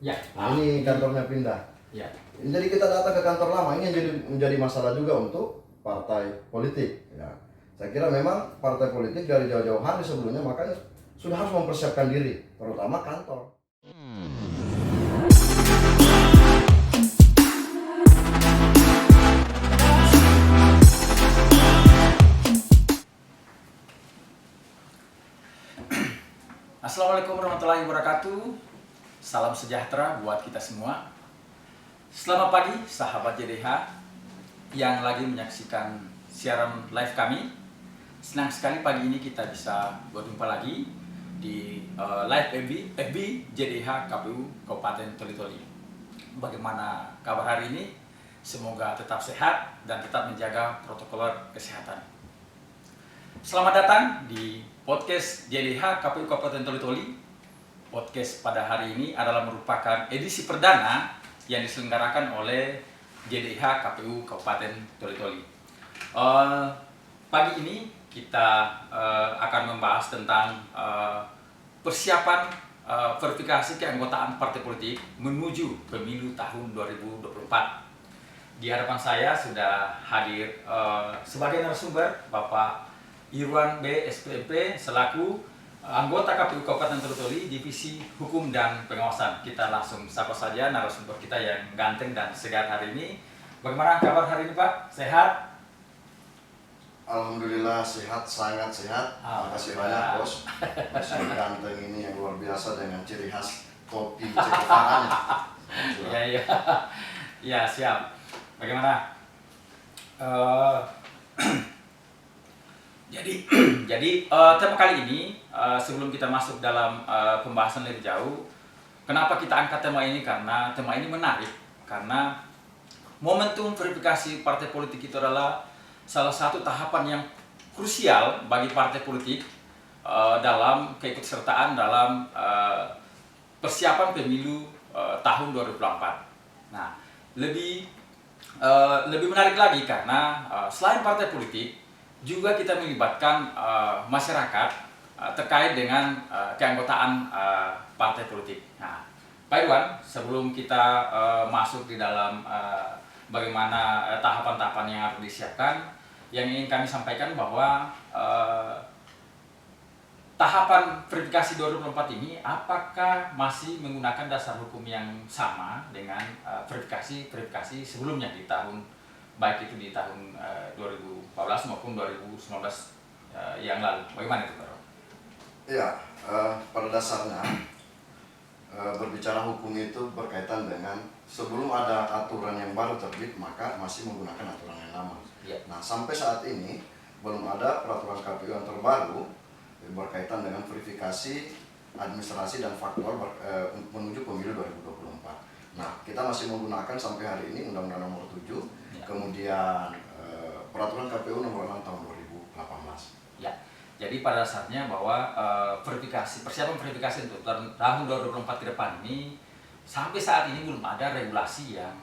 Ya. Nah, ini kantornya pindah. Ya. Jadi kita datang ke kantor lama ini yang menjadi masalah juga untuk partai politik. Ya. Saya kira memang partai politik dari jauh-jauh hari sebelumnya makanya sudah harus mempersiapkan diri, terutama kantor. Assalamualaikum warahmatullahi wabarakatuh. Salam sejahtera buat kita semua. Selamat pagi sahabat JDH yang lagi menyaksikan siaran live kami. Senang sekali pagi ini kita bisa berjumpa lagi di live FB JDH KPU Kabupaten Toli-Toli. Bagaimana kabar hari ini? Semoga tetap sehat dan tetap menjaga protokol kesehatan. Selamat datang di podcast JDH KPU Kabupaten Toli-Toli. Podcast pada hari ini adalah merupakan edisi perdana yang diselenggarakan oleh JDH KPU Kabupaten Toli-Toli. Pagi ini kita akan membahas tentang persiapan verifikasi keanggotaan partai politik menuju pemilu tahun 2024. Di hadapan saya sudah hadir sebagai narasumber Bapak Irwan B. SPMP selaku anggota KPU Kabupaten Toli-Toli Divisi Hukum dan Pengawasan. Kita langsung sapa saja narasumber kita yang ganteng dan segar hari ini. Bagaimana kabar hari ini Pak? Sehat? Alhamdulillah sehat, sangat sehat. Terima kasih banyak bos. Masih ganteng ini yang luar biasa dengan ciri khas topi cekokannya. Iya. Ya siap. Bagaimana? Jadi tema kali ini sebelum kita masuk dalam pembahasan lebih jauh, kenapa kita angkat tema ini? Karena tema ini menarik karena momentum verifikasi partai politik itu adalah salah satu tahapan yang krusial bagi partai politik dalam keikutsertaan dalam persiapan pemilu tahun 2024. Nah, lebih menarik lagi karena selain partai politik juga kita melibatkan masyarakat terkait dengan keanggotaan partai politik. Nah, Pak Irwan, sebelum kita masuk di dalam bagaimana tahapan-tahapan yang harus disiapkan, yang ingin kami sampaikan bahwa tahapan verifikasi 2024 ini apakah masih menggunakan dasar hukum yang sama dengan verifikasi sebelumnya di tahun, baik itu di tahun 2014 maupun 2019 yang lalu. Bagaimana itu Pak? Iya, pada dasarnya berbicara hukum itu berkaitan dengan sebelum ada aturan yang baru terbit maka masih menggunakan aturan yang lama. Ya. Nah sampai saat ini belum ada peraturan KPU yang terbaru berkaitan dengan verifikasi administrasi dan faktual menuju pemilu 2024. Nah kita masih menggunakan sampai hari ini Undang-Undang Nomor 7, ya. Kemudian peraturan KPU Nomor 6 tahun 2018. Ya. Jadi pada dasarnya bahwa persiapan verifikasi untuk tahun 2024 ke depan ini sampai saat ini belum ada regulasi yang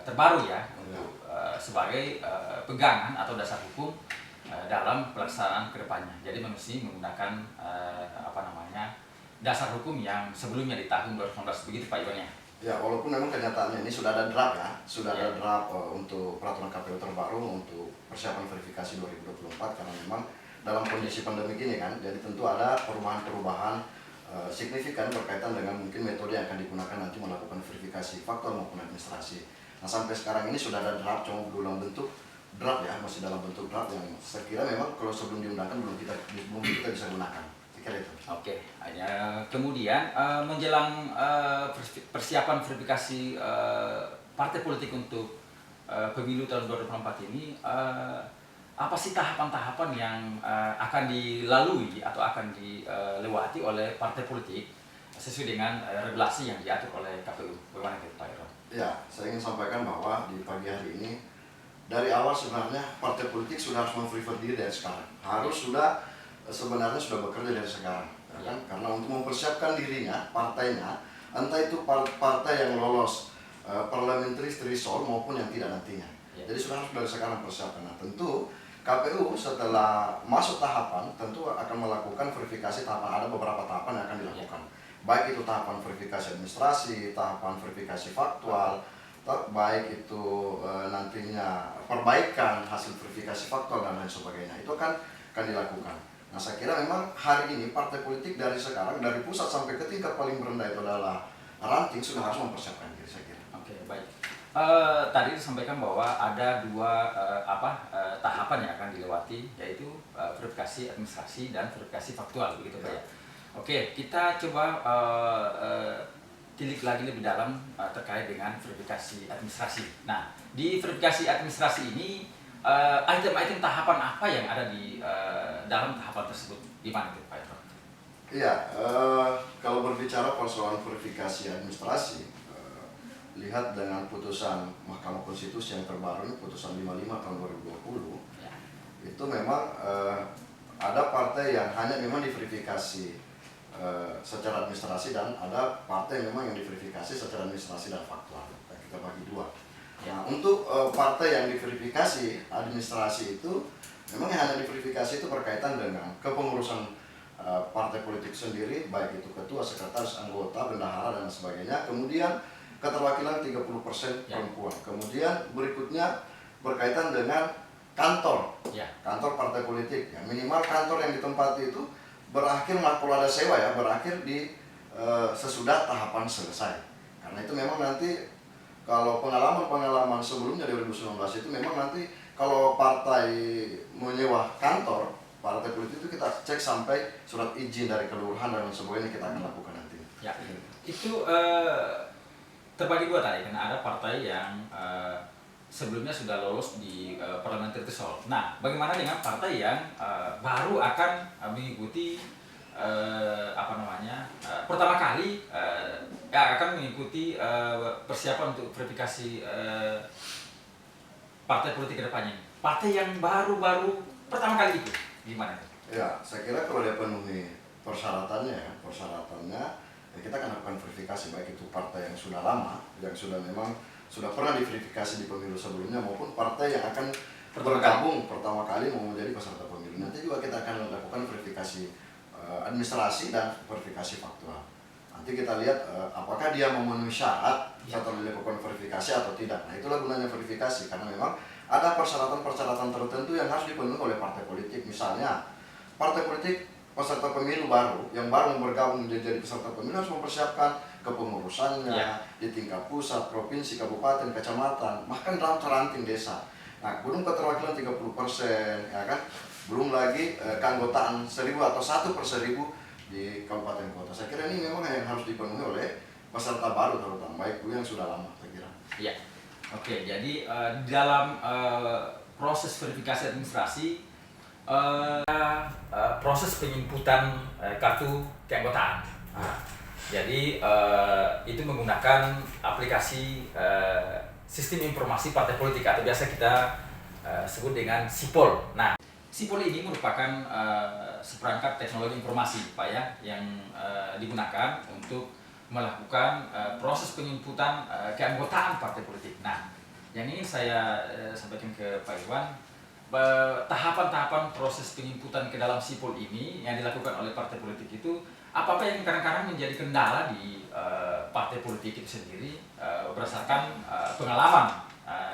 terbaru ya untuk sebagai pegangan atau dasar hukum dalam pelaksanaan kedepannya. Jadi mesti menggunakan dasar hukum yang sebelumnya di tahun 2019, begitu Pak Iwan ya? Ya, walaupun memang kenyataannya ini sudah ada draft ya, ada draft untuk peraturan KPU terbaru untuk persiapan verifikasi 2024 karena memang dalam kondisi pandemi ini kan, jadi tentu ada perubahan-perubahan signifikan berkaitan dengan mungkin metode yang akan digunakan nanti melakukan verifikasi faktual maupun administrasi. Nah sampai sekarang ini sudah ada draft, cuma belum bentuk draft ya, masih dalam bentuk draft yang saya kira memang kalau sebelum diundangkan belum kita bisa gunakan. Saya kira itu. Oke, kemudian menjelang persiapan verifikasi partai politik untuk pemilu tahun 2024 ini, apa sih tahapan-tahapan yang akan dilalui atau akan dilewati oleh partai politik sesuai dengan regulasi yang diatur oleh KPU? Bagaimana itu Pak Irwan? Ya, saya ingin sampaikan bahwa di pagi hari ini dari awal sebenarnya partai politik sudah harus memverify diri dari sekarang. Sebenarnya sudah bekerja dari sekarang, ya kan? Karena untuk mempersiapkan dirinya, partainya, entah itu partai yang lolos parliamentary threshold maupun yang tidak nantinya. Jadi sudah harus dari sekarang persiapan. Nah, tentu KPU setelah masuk tahapan tentu akan melakukan verifikasi tahapan, ada beberapa tahapan yang akan dilakukan. baik itu tahapan verifikasi administrasi, tahapan verifikasi faktual, baik itu nantinya perbaikan hasil verifikasi faktual dan lain sebagainya, itu akan dilakukan. Nah, saya kira memang hari ini partai politik dari sekarang, dari pusat sampai ke tingkat paling rendah itu adalah ranting, sudah harus mempersiapkan diri, saya kira. Oke, baik. Tadi disampaikan bahwa ada dua tahapan yang akan dilewati, yaitu verifikasi administrasi dan verifikasi faktual, begitu Pak ya. Oke, kita coba tilik lagi lebih dalam terkait dengan verifikasi administrasi. Nah, di verifikasi administrasi ini item-item tahapan apa yang ada di dalam tahapan tersebut? Gimana itu Pak? Iya, kalau berbicara persoalan verifikasi administrasi, lihat dengan putusan Mahkamah Konstitusi yang terbaru, putusan 55 tahun 2020, ya. Itu memang ada partai yang hanya memang diverifikasi secara administrasi dan ada partai memang yang diverifikasi secara administrasi dan faktual. Kita bagi dua. Nah, untuk partai yang diverifikasi administrasi itu memang yang hanya diverifikasi itu berkaitan dengan kepengurusan partai politik sendiri, baik itu ketua, sekretaris, anggota, bendahara dan sebagainya. Kemudian keterwakilan 30% perempuan. Kemudian berikutnya berkaitan dengan kantor, kantor partai politik. Ya, minimal kantor yang ditempati itu berakhir, kalau ada sewa ya, berakhir di sesudah tahapan selesai. Karena itu memang nanti kalau pengalaman sebelumnya 2019 itu memang nanti kalau partai menyewa kantor partai politik itu kita cek sampai surat izin dari kelurahan dan sebagainya kita akan lakukan nanti. Ya, itu terbagi dua tadi, karena ada partai yang sebelumnya sudah lolos di parliamentary threshold. Nah, bagaimana dengan partai yang baru akan mengikuti pertama kali akan mengikuti persiapan untuk verifikasi partai politik ke depannya? Partai yang baru pertama kali itu, gimana? Ya, saya kira kalau dia penuhi persyaratannya, ya kita akan lakukan verifikasi, baik itu partai yang sudah lama, yang sudah pernah diverifikasi di pemilu sebelumnya, maupun partai yang akan bergabung pertama kali mau menjadi peserta pemilu. Nanti juga kita akan lakukan verifikasi administrasi dan verifikasi faktual. Nanti kita lihat apakah dia memenuhi syarat setelah dilakukan verifikasi atau tidak. Nah, itulah gunanya verifikasi, karena memang ada persyaratan-persyaratan tertentu yang harus dipenuhi oleh partai politik. Misalnya, partai politik peserta pemilu baru yang baru bergabung menjadi peserta pemilu harus mempersiapkan kepengurusannya di tingkat pusat, provinsi, kabupaten, kecamatan, bahkan dalam ranting desa. Nah, belum keterwakilan 30%, ya kan? Belum lagi keanggotaan 1000 atau 1/1000 di kabupaten kota. Saya kira ini memang yang harus dipenuhi oleh peserta baru, terutama baik yang sudah lama, saya kira. Iya. Oke, jadi dalam proses verifikasi administrasi, proses penginputan kartu keanggotaan. Jadi itu menggunakan aplikasi sistem informasi partai politik atau biasa kita sebut dengan SIPOL. Nah, SIPOL ini merupakan seperangkat teknologi informasi, Pak ya, yang digunakan untuk melakukan proses penginputan keanggotaan partai politik. Nah, yang ini saya sampaikan ke Pak Iwan, tahapan-tahapan proses penginputan ke dalam SIPOL ini yang dilakukan oleh partai politik itu apa yang kadang-kadang menjadi kendala di partai politik itu sendiri berdasarkan pengalaman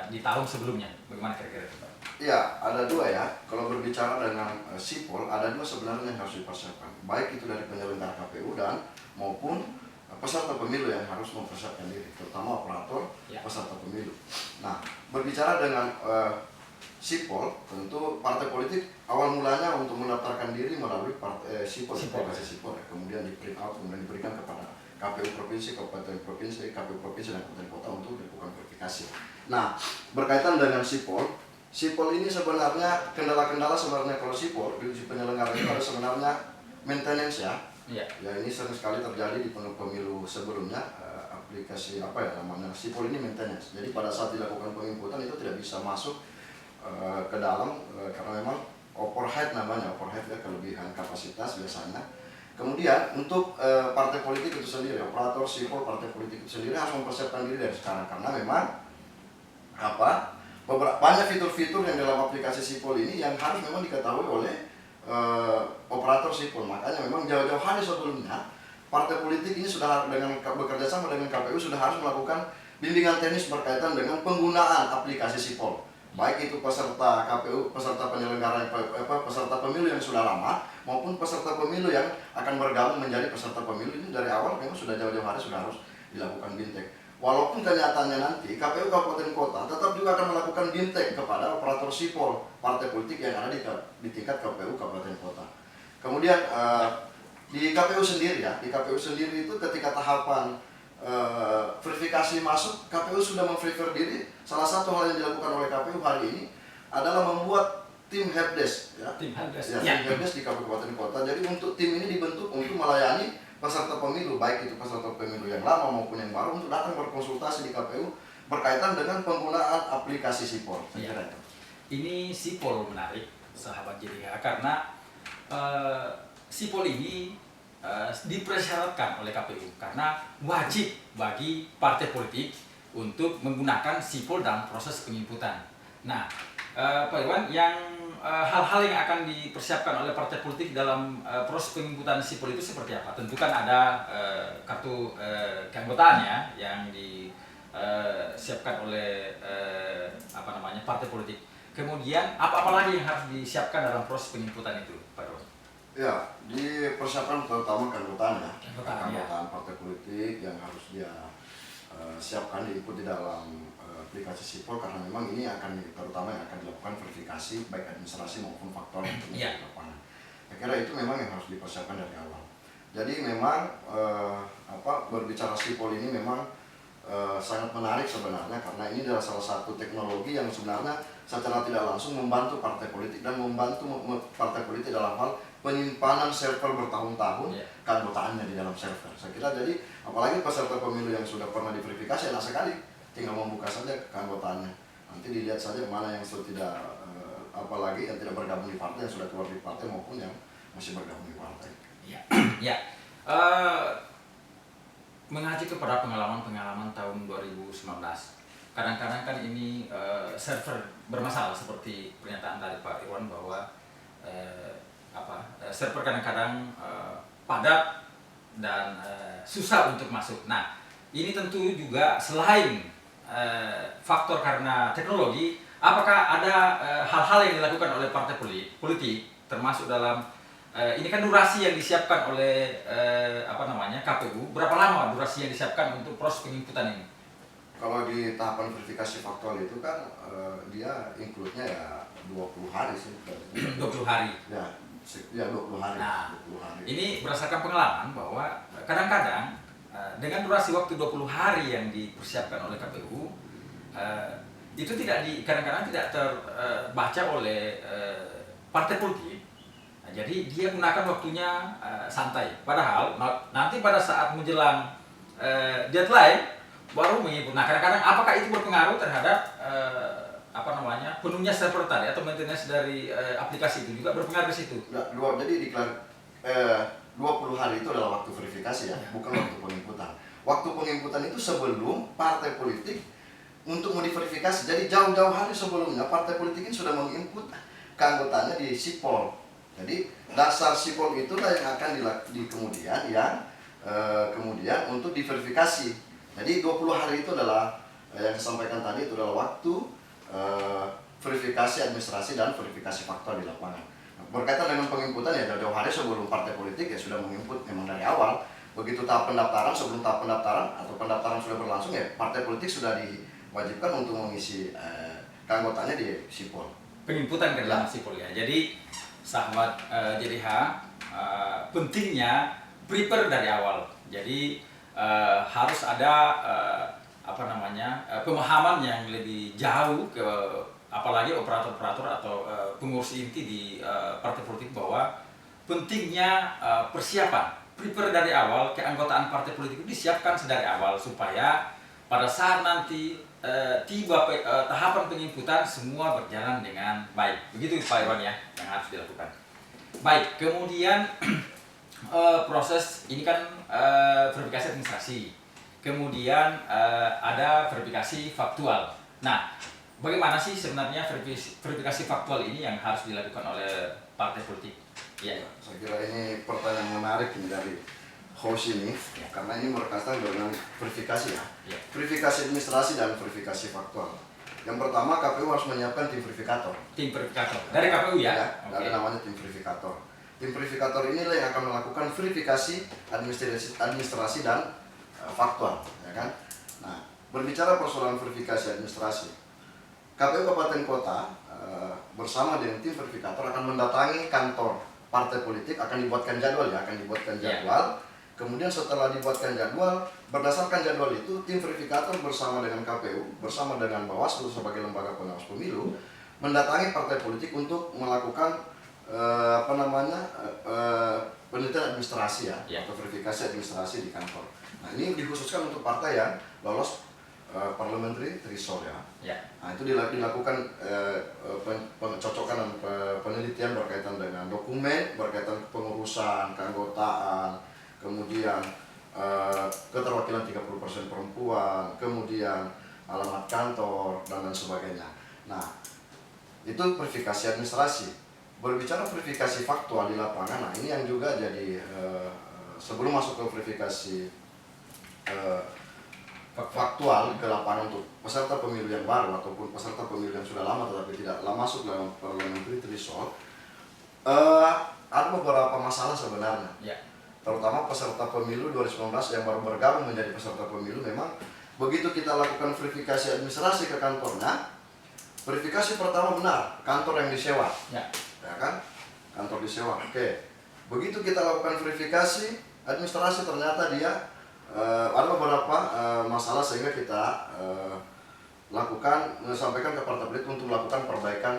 di tahun sebelumnya. Bagaimana kira-kira itu, Pak? Ya, ada dua ya. Kalau berbicara dengan SIPOL, ada dua sebenarnya yang harus dipersiapkan. Baik itu dari penyelenggara KPU dan maupun peserta pemilu yang harus mempersiapkan diri, terutama operator peserta pemilu. Nah, berbicara dengan SIPOL, tentu partai politik awal mulanya untuk mendaftarkan diri melalui SIPOL, kemudian di print out, kemudian diberikan kepada KPU provinsi, kabupaten provinsi, KPU provinsi dan kabupaten kota untuk dilakukan verifikasi. Nah, berkaitan dengan SIPOL ini sebenarnya kendala-kendala sebenarnya kalau SIPOL di penyelenggara itu ada sebenarnya maintenance ya. Ya, ini sering sekali terjadi di pemilu sebelumnya, aplikasi namanya SIPOL ini maintenance. Jadi pada saat dilakukan penginputan itu tidak bisa masuk ke dalam karena memang overhead namanya, overhead ya, kelebihan kapasitas biasanya. Kemudian untuk partai politik itu sendiri, operator SIPOL partai politik itu sendiri harus mempersiapkan diri dari sekarang, karena memang banyak fitur-fitur yang dalam aplikasi SIPOL ini yang harus memang diketahui oleh operator SIPOL. Makanya memang jauh-jauh hari sebelumnya partai politik ini sudah dengan bekerja sama dengan KPU sudah harus melakukan bimbingan teknis berkaitan dengan penggunaan aplikasi Sipol. Baik itu peserta KPU, peserta penyelenggara peserta pemilu yang sudah lama maupun peserta pemilu yang akan bergabung menjadi peserta pemilu, ini dari awal memang sudah jauh-jauh hari sudah harus dilakukan bintek. Walaupun kenyataannya nanti KPU Kabupaten Kota tetap juga akan melakukan bintek kepada operator Sipol partai politik yang ada di tingkat KPU Kabupaten Kota. Kemudian di KPU sendiri ya, di KPU sendiri itu ketika tahapan verifikasi masuk, KPU sudah memverify diri. Salah satu hal yang dilakukan oleh KPU hari ini adalah membuat tim helpdesk, ya. Tim helpdesk di Kabupaten Kota. Jadi untuk tim ini dibentuk untuk melayani peserta pemilu, baik itu peserta pemilu yang lama maupun yang baru, untuk datang berkonsultasi di KPU berkaitan dengan penggunaan aplikasi Sipol. Ya. Ini Sipol menarik, sahabat JDH, karena Sipol ini dipersyaratkan oleh KPU karena wajib bagi partai politik untuk menggunakan Sipol dalam proses penginputan. Nah, Pak Iwan, yang hal-hal yang akan dipersiapkan oleh partai politik dalam proses penginputan Sipol itu seperti apa? Tentu kan ada kartu keanggotaannya yang disiapkan oleh partai politik. Kemudian apa lagi yang harus disiapkan dalam proses penginputan itu, Pak Iwan? Ya, dipersiapkan terutama keanggotaan ya, Keanggotaan partai politik yang harus dia siapkan diikut di dalam aplikasi Sipol, karena memang ini terutama yang akan dilakukan verifikasi baik administrasi maupun faktual untuk di lapangan. Saya kira itu memang yang harus dipersiapkan dari awal. Jadi memang berbicara Sipol ini memang sangat menarik sebenarnya, karena ini adalah salah satu teknologi yang sebenarnya secara tidak langsung membantu partai politik dan membantu partai politik dalam hal penyimpanan server bertahun-tahun keanggotaannya di dalam server. Saya kira jadi apalagi peserta pemilu yang sudah pernah diverifikasi enak sekali, tinggal membuka saja keanggotaannya. Nanti dilihat saja mana yang sudah tidak apalagi yang tidak bergabung di partai, yang sudah keluar di partai maupun yang masih bergabung di partai. Ya. Mengacu kepada pengalaman tahun 2019. Kadang-kadang kan ini server bermasalah seperti pernyataan dari Pak Irwan bahwa server kadang-kadang padat dan susah untuk masuk. Nah, ini tentu juga selain faktor karena teknologi, apakah ada hal-hal yang dilakukan oleh partai politik termasuk dalam ini kan durasi yang disiapkan oleh KPU, berapa lama durasi yang disiapkan untuk proses penginputan ini? Kalau di tahapan verifikasi faktual itu kan dia include-nya ya 20 hari sih. 20 hari. Ya 20 hari. Nah, 20 hari. Ini berdasarkan pengalaman bahwa kadang-kadang dengan durasi waktu 20 hari yang dipersiapkan oleh KPU itu kadang-kadang tidak terbaca oleh partai politik. Nah, jadi dia gunakan waktunya santai. Padahal nanti pada saat menjelang deadline baru menginput. Nah, kadang-kadang apakah itu berpengaruh terhadap penuhnya server tadi atau maintenance dari aplikasi itu juga berpengaruh ke situ? Jadi 20 hari itu adalah waktu verifikasi ya, bukan waktu penginputan. Waktu penginputan itu sebelum partai politik untuk modifikasi. Jadi jauh-jauh hari sebelumnya partai politik ini sudah menginput keanggotaannya di Sipol. Jadi dasar Sipol itulah yang akan kemudian untuk diverifikasi. Jadi 20 hari itu adalah yang disampaikan tadi itu adalah waktu verifikasi administrasi dan verifikasi faktual di lapangan. Berkaitan dengan penginputan ya jauh-jauh hari sebelum partai politik ya sudah menginput memang dari awal. Begitu tahap pendaftaran, sebelum tahap pendaftaran atau pendaftaran sudah berlangsung ya partai politik sudah diwajibkan untuk mengisi keanggotaannya di Sipol. Penginputan ke dalam Sipol ya. Jadi sahabat JDH pentingnya prepare dari awal. Jadi harus ada pemahaman yang lebih jauh ke apalagi operator-operator atau pengurus inti di partai politik bahwa pentingnya persiapan, prepare dari awal, keanggotaan partai politik itu disiapkan sedari awal supaya pada saat nanti tiba tahapan penginputan semua berjalan dengan baik. Begitu Pak Irwan ya yang harus dilakukan. Baik, kemudian proses ini kan verifikasi administrasi, kemudian ada verifikasi faktual. Nah, bagaimana sih sebenarnya verifikasi faktual ini yang harus dilakukan oleh partai politik? Ya, saya kira ini pertanyaan menarik ini dari host ini karena ini berkaitan dengan verifikasi ya. Verifikasi administrasi dan verifikasi faktual. Yang pertama, KPU harus menyiapkan tim verifikator. Tim verifikator dari KPU ya? Ada namanya tim verifikator. Tim verifikator inilah yang akan melakukan verifikasi administrasi dan faktual, ya kan? Nah, berbicara persoalan verifikasi administrasi, KPU Kabupaten Kota bersama dengan tim verifikator akan mendatangi kantor partai politik, akan dibuatkan jadwal ya, Kemudian setelah dibuatkan jadwal, berdasarkan jadwal itu tim verifikator bersama dengan KPU, bersama dengan Bawaslu sebagai lembaga pengawas pemilu, mendatangi partai politik untuk melakukan penelitian administrasi ya, atau verifikasi administrasi di kantor. Nah, ini dikhususkan untuk partai yang lolos parliamentary threshold ya. Nah, itu dilakukan pencocokan dan penelitian berkaitan dengan dokumen, berkaitan pengurusan, keanggotaan, kemudian keterwakilan 30% perempuan, kemudian alamat kantor, dan lain sebagainya. Nah, itu verifikasi administrasi. Berbicara verifikasi faktual di lapangan, nah ini yang juga jadi sebelum masuk ke verifikasi faktual ke lapangan untuk peserta pemilu yang baru ataupun peserta pemilu yang sudah lama tetapi tidak masuk dalam parliamentary threshold, ada beberapa masalah sebenarnya. Terutama peserta pemilu 2019 yang baru bergabung menjadi peserta pemilu, memang begitu kita lakukan verifikasi administrasi ke kantornya, verifikasi pertama benar, kantor yang disewa, ya kan? Kantor disewa, oke. Begitu kita lakukan verifikasi administrasi, ternyata dia ada beberapa masalah sehingga kita sampaikan ke partai politik untuk melakukan perbaikan.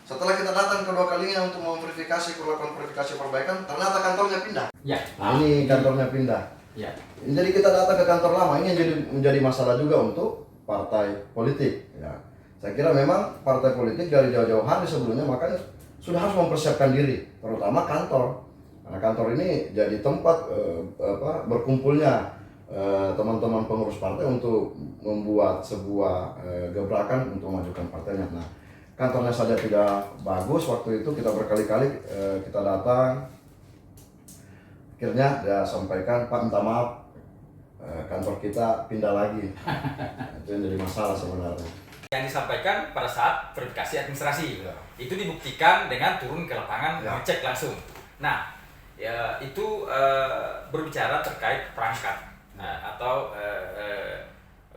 Setelah kita datang kedua kalinya untuk memverifikasi, melakukan verifikasi perbaikan, ternyata kantornya pindah. Nah, ini kantornya pindah. Jadi kita datang ke kantor lama, ini yang menjadi masalah juga untuk partai politik. Ya. Saya kira memang partai politik dari jauh-jauh hari sebelumnya makanya sudah harus mempersiapkan diri, terutama kantor. Karena kantor ini jadi tempat berkumpulnya teman-teman pengurus partai untuk membuat sebuah gebrakan untuk memajukan partainya. Nah, kantornya saja tidak bagus waktu itu, kita berkali-kali kita datang, akhirnya dia sampaikan, Pak minta maaf, kantor kita pindah lagi. Itu yang jadi masalah sebenarnya. Yang disampaikan pada saat verifikasi administrasi itu dibuktikan dengan turun ke lapangan mengecek langsung. Nah, ya itu berbicara terkait perangkat atau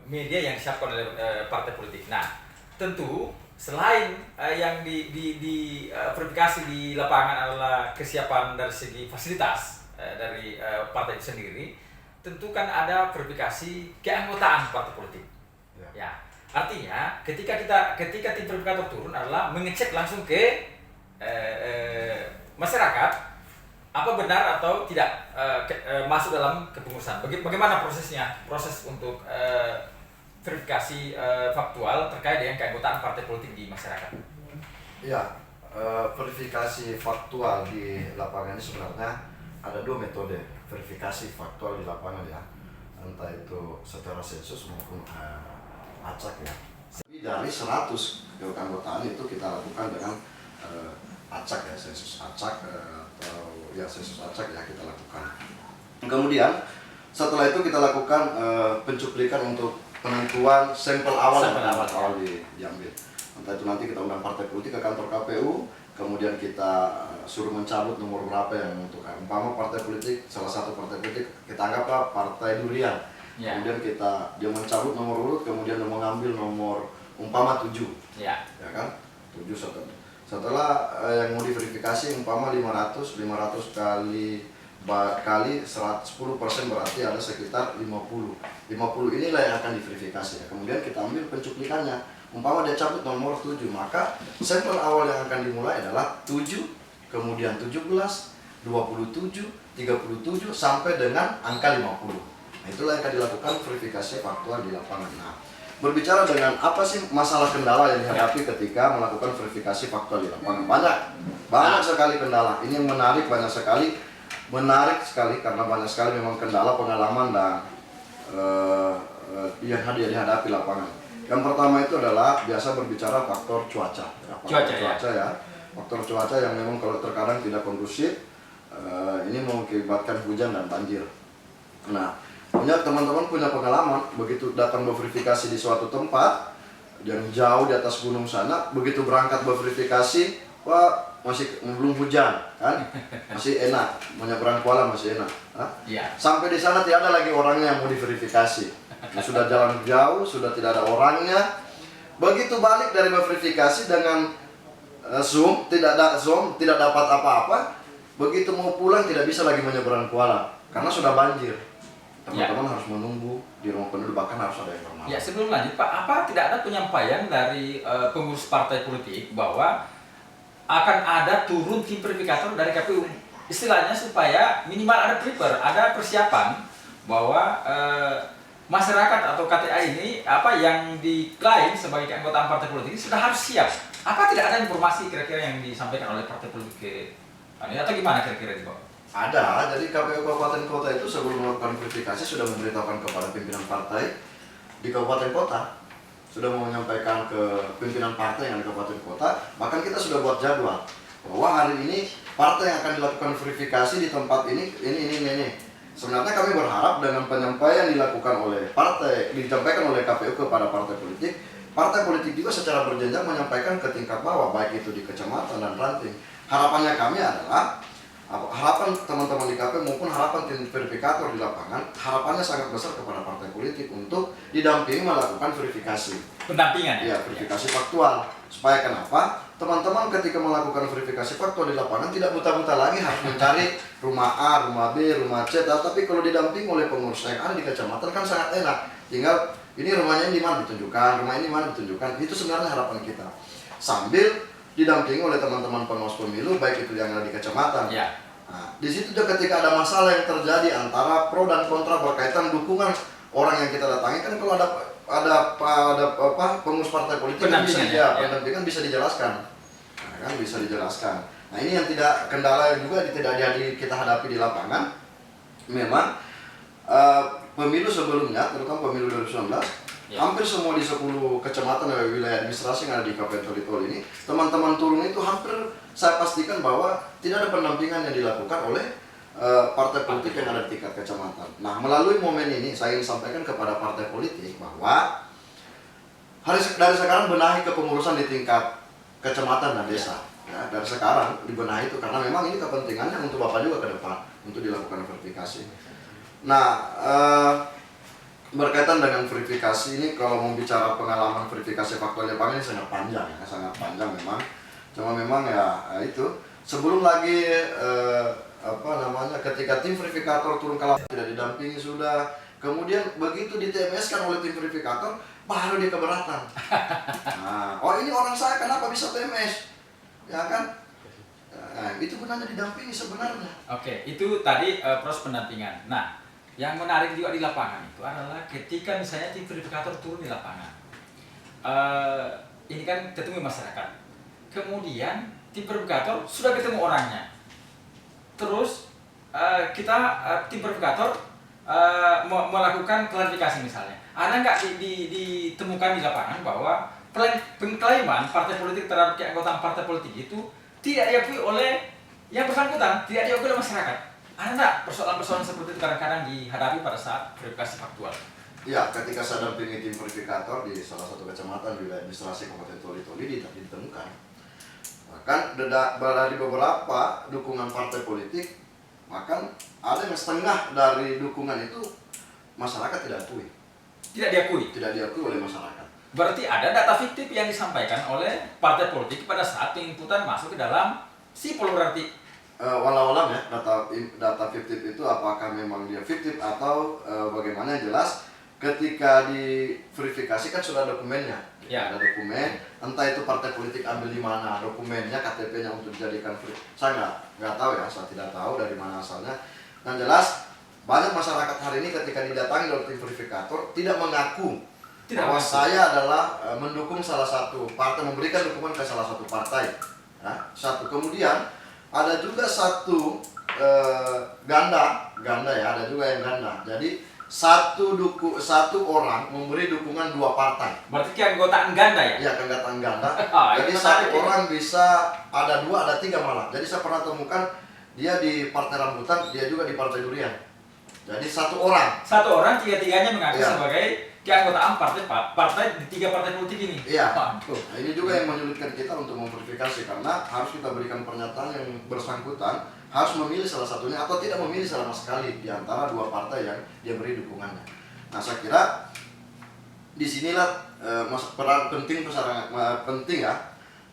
media yang disiapkan oleh partai politik. Nah, tentu selain yang di verifikasi di lapangan adalah kesiapan dari segi fasilitas dari partai itu sendiri, tentu kan ada verifikasi keanggotaan partai politik. Ya, artinya ketika tim verifikator turun adalah mengecek langsung ke masyarakat apa benar atau tidak masuk dalam kepengurusan. Bagaimana prosesnya? Proses untuk verifikasi faktual terkait dengan keanggotaan partai politik di masyarakat. Ya, verifikasi faktual di lapangan ini sebenarnya ada dua metode verifikasi faktual di lapangan ya, entah itu secara sensus maupun acak ya. Tapi dari 100 keanggotaan itu kita lakukan dengan acak ya, sensus acak atau ya sensus acak ya kita lakukan. Kemudian setelah itu kita lakukan pencuplikan untuk penentuan sampel awal diambil. Entah itu nanti kita undang partai politik ke kantor KPU, kemudian kita suruh mencabut nomor berapa yang untuk umpama partai politik, salah satu partai politik kita anggaplah partai durian. Kemudian dia mencabut nomor urut, kemudian mengambil nomor umpama 7. Ya kan? 7 setelah yang mau diverifikasi umpama 500 kali 10% berarti ada sekitar 50 inilah yang akan diverifikasi ya. Kemudian kita ambil pencuplikannya, umpama dia cabut nomor 7, maka sampel awal yang akan dimulai adalah 7, kemudian 17, 27, 37 sampai dengan angka 50. Nah, itulah yang akan dilakukan verifikasi faktual di lapangan. Nah, berbicara dengan apa sih masalah kendala yang dihadapi ketika melakukan verifikasi faktual di lapangan? Banyak sekali kendala. Ini yang menarik sekali karena banyak sekali memang kendala pengalaman dan yang dihadapi lapangan. Yang pertama itu adalah biasa berbicara faktor cuaca. Faktor cuaca yang memang kalau terkadang tidak kondusif, ini mengakibatkan hujan dan banjir. Nah, teman-teman punya pengalaman begitu datang berverifikasi di suatu tempat yang jauh di atas gunung sana, begitu berangkat berverifikasi, wah masih belum hujan kan, masih enak, menyeberang Kuala masih enak. Iya. Sampai di sana tidak ada lagi orangnya yang mau diverifikasi. Sudah jalan jauh, sudah tidak ada orangnya. Begitu balik dari verifikasi dengan Zoom, tidak dapat apa-apa. Begitu mau pulang tidak bisa lagi menyeberang Kuala karena sudah banjir. Teman-teman harus menunggu di rumah penduduk, bahkan harus ada yang normal. Ya, sebelum lanjut Pak, apa tidak ada penyampaian dari pengurus partai politik bahwa akan ada turun tim verifikator dari KPU, istilahnya supaya minimal ada prepare, ada persiapan bahwa masyarakat atau KTA ini apa yang diklaim sebagai keanggotaan partai politik ini sudah harus siap. Apa tidak ada informasi kira-kira yang disampaikan oleh partai politik atau gimana kira-kira itu Pak? Ada, jadi KPU Kabupaten Kota itu sebelum melakukan verifikasi sudah memberitahukan kepada pimpinan partai di Kabupaten Kota, sudah menyampaikan ke pimpinan partai yang di Kabupaten Kota, bahkan kita sudah buat jadwal bahwa hari ini partai yang akan dilakukan verifikasi di tempat ini. Sebenarnya kami berharap dengan penyampaian dilakukan oleh partai, disampaikan oleh KPU kepada partai politik juga secara berjenjang menyampaikan ke tingkat bawah, baik itu di kecamatan dan ranting. Harapannya kami adalah harapan teman-teman di KPU maupun harapan tim verifikator di lapangan, harapannya sangat besar kepada partai politik untuk didampingi melakukan verifikasi. Pendampingan ya? Verifikasi faktual. Supaya kenapa? Teman-teman ketika melakukan verifikasi faktual di lapangan tidak buta-buta lagi harus mencari rumah A, rumah B, rumah C, tapi kalau didampingi oleh pengurus yang ada di kecamatan kan sangat enak. Tinggal ini rumahnya di mana ditunjukkan, rumah ini mana ditunjukkan. Itu sebenarnya harapan kita. Sambil didampingi oleh teman-teman pengawas pemilu baik itu yang ada di kecamatan. Ya. Nah, di situ juga ketika ada masalah yang terjadi antara pro dan kontra berkaitan dukungan orang yang kita datangi, kan kalau ada pengurus partai politik pendampingan bisa dijelaskan. Nah, kan bisa dijelaskan. Nah, ini yang tidak kendala juga tidak kita hadapi di lapangan. Memang pemilu sebelumnya, terutama pemilu 2019, hampir semua di 10 kecamatan dan wilayah administrasi yang ada di Kabupaten Toli-Toli ini, teman-teman turun itu hampir saya pastikan bahwa tidak ada pendampingan yang dilakukan oleh partai politik yang ada di tingkat kecamatan. Nah, melalui momen ini saya ingin sampaikan kepada partai politik bahwa dari sekarang benahi kepengurusan di tingkat kecamatan dan desa. Ya, dari sekarang dibenahi itu karena memang ini kepentingannya untuk Bapak juga ke depan untuk dilakukan verifikasi. Nah, berkaitan dengan verifikasi ini, kalau mau bicara pengalaman verifikasi faktual di lapangan ini sangat panjang memang. Cuma memang ya itu sebelum lagi ketika tim verifikator turun ke lapangan tidak didampingi sudah, kemudian begitu di TMS-kan oleh tim verifikator baru dia keberatan. Nah, oh ini orang saya kenapa bisa TMS? Ya kan? Nah, itu gunanya didampingi sebenarnya. Oke, itu tadi proses pendampingan. Nah, yang menarik juga di lapangan itu adalah ketika misalnya tim verifikator turun di lapangan, ini kan ketemu masyarakat, kemudian tim verifikator sudah ketemu orangnya, terus tim verifikator melakukan klarifikasi misalnya, ada nggak ditemukan di lapangan bahwa pengklaiman partai politik terhadap keanggotaan partai politik itu tidak diakui oleh yang bersangkutan, tidak diakui oleh masyarakat? Ada nggak persoalan-persoalan seperti itu kadang-kadang dihadapi pada saat verifikasi faktual? Ya, ketika saya dampingi tim verifikator di salah satu kecamatan di wilayah administrasi Kabupaten Toli-Toli ditemukan. Bahkan dari beberapa dukungan partai politik, bahkan ada yang setengah dari dukungan itu masyarakat tidak akui. Tidak diakui? Tidak diakui oleh masyarakat. Berarti ada data fiktif yang disampaikan oleh partai politik pada saat penginputan masuk ke dalam sipol berarti? Walau-walam ya, data fiktif itu apakah memang dia fiktif atau bagaimana, yang jelas ketika diverifikasi kan sudah dokumennya. Ya. Ada dokumen, entah itu partai politik ambil di mana dokumennya, KTP-nya untuk dijadikan saya nggak tahu ya, saya tidak tahu dari mana asalnya. Yang jelas banyak masyarakat hari ini ketika didatangi oleh tim verifikator tidak mengaku bahwa saya adalah mendukung salah satu partai, memberikan dukungan ke salah satu partai. Nah, satu. Kemudian ada juga satu ganda ya, ada juga yang ganda. Jadi satu orang memberi dukungan 2 partai. Berarti keanggotaan ganda ya? Iya, keanggotaan ganda. Oh, jadi satu orang bisa ada 2, ada 3 malah. Jadi saya pernah temukan dia di Partai Rambutan, dia juga di Partai Durian. Jadi satu orang tiga-tiganya mengaku Iya. sebagai keanggotaan partai di 3 partai politik ini. Iya. Waduh. Nah, ini juga yang menyulitkan kita untuk memverifikasi, karena harus kita berikan pernyataan yang bersangkutan harus memilih salah satunya atau tidak memilih sama sekali di antara 2 partai yang dia beri dukungannya. Nah, saya kira disinilah peran penting ya,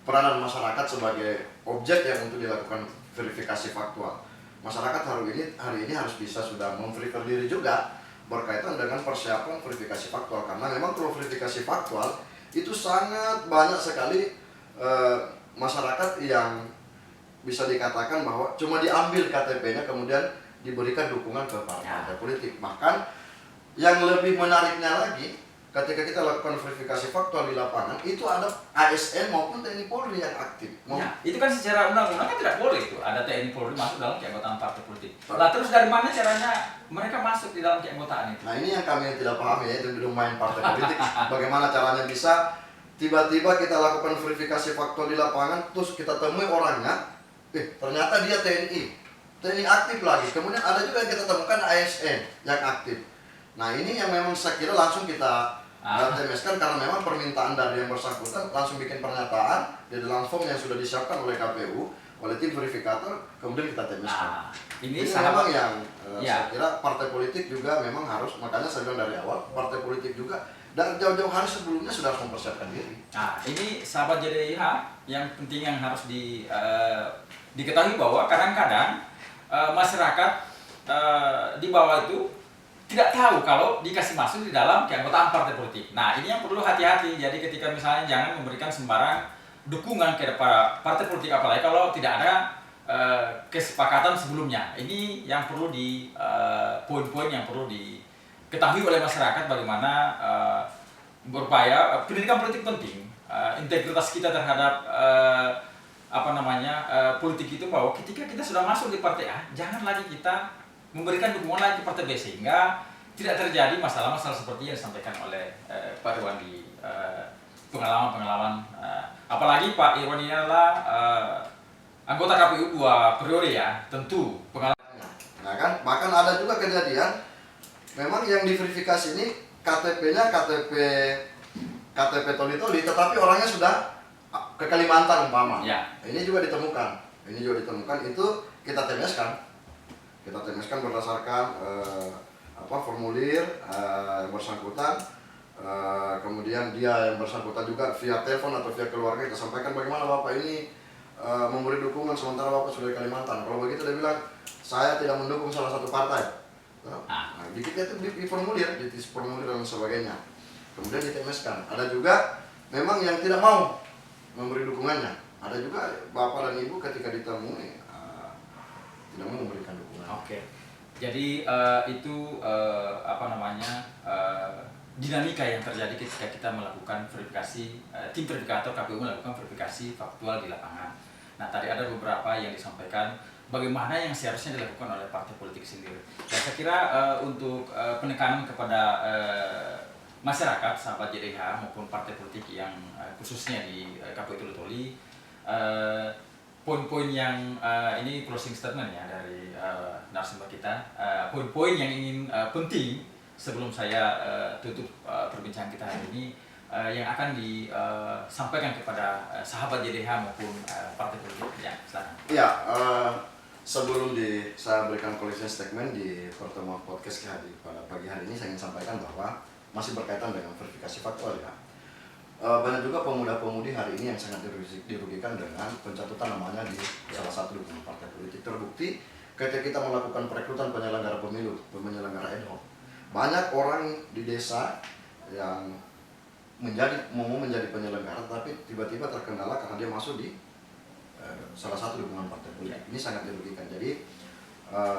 peranan masyarakat sebagai objek yang untuk dilakukan verifikasi faktual. Masyarakat hari ini harus bisa sudah memverifikasi diri juga berkaitan dengan persiapan verifikasi faktual, karena memang kalau verifikasi faktual itu sangat banyak sekali masyarakat yang bisa dikatakan bahwa cuma diambil KTP-nya kemudian diberikan dukungan ke partai politik. Bahkan yang lebih menariknya lagi, ketika kita lakukan verifikasi faktual di lapangan, itu ada ASN maupun TNI Polri yang aktif. Ya, itu kan secara undang-undang kan tidak boleh itu ada TNI Polri masuk dalam keanggotaan partai politik. Lah terus dari mana caranya mereka masuk di dalam keanggotaan itu? Nah, ini yang kami tidak pahami, yaitu di domain partai politik. Bagaimana caranya bisa tiba-tiba kita lakukan verifikasi faktual di lapangan, terus kita temui orangnya, ternyata dia TNI aktif lagi. Kemudian ada juga yang kita temukan ASN yang aktif. Nah, ini yang memang saya kira langsung kita TMS-kan, karena memang permintaan dari yang bersangkutan langsung bikin pernyataan di dalam form yang sudah disiapkan oleh KPU, oleh tim verifikator, kemudian kita TMS-kan. Ini memang yang saya kira partai politik juga memang harus, makanya saya bilang dari awal, partai politik juga dan jauh-jauh hari sebelumnya sudah harus mempersiapkan diri. Nah, ini sahabat JDIH yang penting yang harus diketahui bahwa kadang-kadang masyarakat di bawah itu tidak tahu kalau dikasih masuk di dalam keanggotaan partai politik. Nah, ini yang perlu hati-hati. Jadi ketika misalnya jangan memberikan sembarang dukungan kepada partai politik, apalagi kalau tidak ada kesepakatan sebelumnya. Ini yang perlu poin-poin yang perlu diketahui oleh masyarakat, bagaimana berupaya. Pendidikan politik penting, integritas kita terhadap politik itu, bahwa ketika kita sudah masuk di partai A, jangan lagi kita memberikan dukungan lagi ke partai B, sehingga tidak terjadi masalah-masalah seperti yang disampaikan oleh Pak Irwan di pengalaman-pengalaman. Apalagi Pak Irwan ini adalah anggota KPU 2 periode ya, tentu pengalaman. Nah kan, bahkan ada juga kejadian memang yang diverifikasi ini KTP-nya KTP Toli-Toli, tetapi orangnya sudah ke Kalimantan umpama. Ya. Ini juga ditemukan. Itu kita TMS-kan. Kita TMS-kan berdasarkan formulir yang bersangkutan. Kemudian dia yang bersangkutan juga via telepon atau via keluarga kita sampaikan bagaimana Bapak ini memberi dukungan sementara Bapak sudah di Kalimantan. Kalau begitu dia bilang, saya tidak mendukung salah satu partai. Nah, dikitnya itu di formulir dan sebagainya. Kemudian di TMS-kan. Ada juga memang yang tidak mau memberi dukungannya. Ada juga Bapak dan Ibu ketika ditemui tidak mau memberikan dukungan. Oke. Jadi itu dinamika yang terjadi ketika kita melakukan verifikasi, tim verifikator KPU melakukan verifikasi faktual di lapangan. Nah, tadi ada beberapa yang disampaikan bagaimana yang seharusnya dilakukan oleh partai politik sendiri. Dan saya kira untuk penekanan kepada masyarakat, sahabat JDH maupun partai politik yang khususnya di KPU Toli-Toli, poin-poin yang ini closing statement ya dari narasumber kita, poin-poin yang ingin penting sebelum saya tutup perbincangan kita hari ini, yang akan disampaikan kepada sahabat JDH maupun partai politik. Ya, silakan. Iya, sebelum saya berikan closing statement di pertemuan podcast pada pagi hari ini, saya ingin sampaikan bahwa masih berkaitan dengan verifikasi faktual ya. Banyak juga pemuda-pemudi hari ini yang sangat dirugikan dengan pencatutan namanya di salah satu dukungan partai politik. Terbukti ketika kita melakukan perekrutan penyelenggara pemilu, penyelenggara ad hoc, banyak orang di desa yang mau menjadi penyelenggara, tapi tiba-tiba terkendala karena dia masuk di salah satu dukungan partai politik. Ini sangat dirugikan. Jadi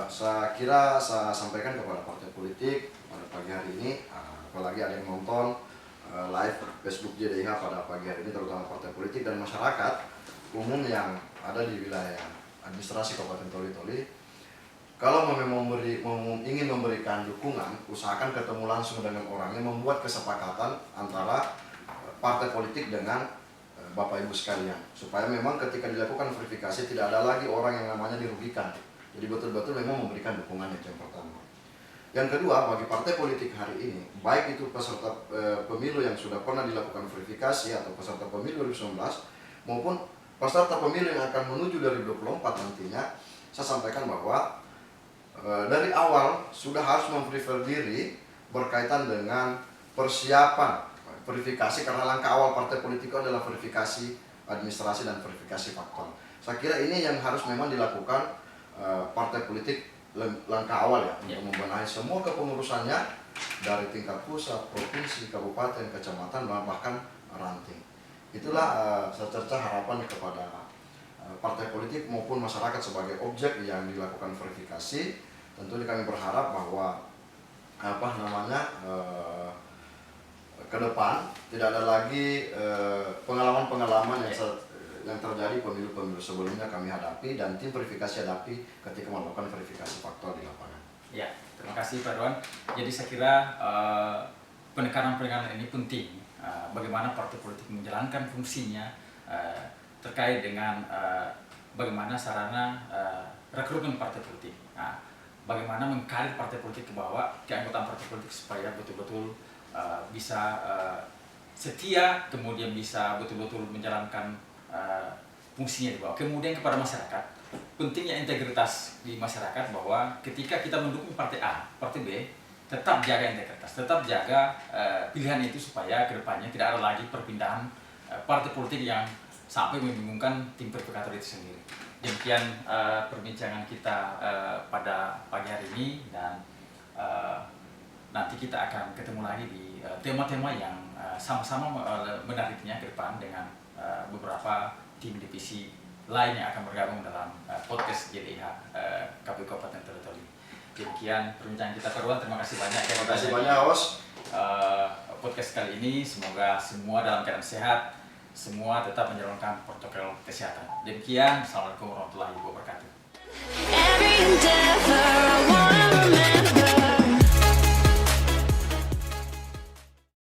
saya kira saya sampaikan kepada partai politik pada pagi hari ini, apalagi ada yang nonton live Facebook JDIH pada pagi hari ini, terutama partai politik dan masyarakat umum yang ada di wilayah administrasi Kabupaten Toli-Toli. Kalau memang ingin memberikan dukungan, usahakan ketemu langsung dengan orangnya, membuat kesepakatan antara partai politik dengan Bapak Ibu sekalian, supaya memang ketika dilakukan verifikasi tidak ada lagi orang yang namanya dirugikan. Jadi betul-betul memang memberikan dukungan itu yang pertama. Yang kedua, bagi partai politik hari ini, baik itu peserta pemilu yang sudah pernah dilakukan verifikasi atau peserta pemilu 2019 maupun peserta pemilu yang akan menuju 2024 nantinya, saya sampaikan bahwa dari awal sudah harus memprepare diri berkaitan dengan persiapan verifikasi, karena langkah awal partai politik adalah verifikasi administrasi dan verifikasi faktual. Saya kira ini yang harus memang dilakukan partai politik langkah awal ya, untuk membenahi semua kepengurusannya dari tingkat pusat, provinsi, kabupaten, kecamatan, bahkan ranting. Itulah secerca harapan kepada partai politik maupun masyarakat sebagai objek yang dilakukan verifikasi. Tentu kami berharap bahwa ke depan tidak ada lagi pengalaman-pengalaman yang terjadi pemilu-pemilu sebelumnya kami hadapi dan tim verifikasi hadapi ketika melakukan verifikasi faktual di lapangan. Ya, terima kasih Pak Irwan. Jadi saya kira penekanan-penekanan ini penting, bagaimana partai politik menjalankan fungsinya terkait dengan bagaimana sarana rekrutmen partai politik. Nah, bagaimana mengkarir partai politik ke bawah, keanggotaan partai politik supaya betul-betul bisa setia, kemudian bisa betul-betul menjalankan fungsinya di bawah. Kemudian kepada masyarakat, pentingnya integritas di masyarakat, bahwa ketika kita mendukung partai A, partai B, tetap jaga integritas, tetap jaga pilihan itu supaya kedepannya tidak ada lagi perpindahan partai politik yang sampai membingungkan tim verifikator itu sendiri. Demikian perbincangan kita pada pagi hari ini, dan nanti kita akan ketemu lagi di tema-tema yang sama-sama menariknya ke depan dengan beberapa tim divisi lain yang akan bergabung dalam podcast JDIH KPU Kabupaten Toli. Demikian perbincangan kita Pak Irwan, terima kasih banyak. Terima kasih banyak host. Podcast kali ini semoga semua dalam keadaan sehat, semua tetap menjalankan protokol kesehatan. Demikian, assalamualaikum warahmatullahi wabarakatuh.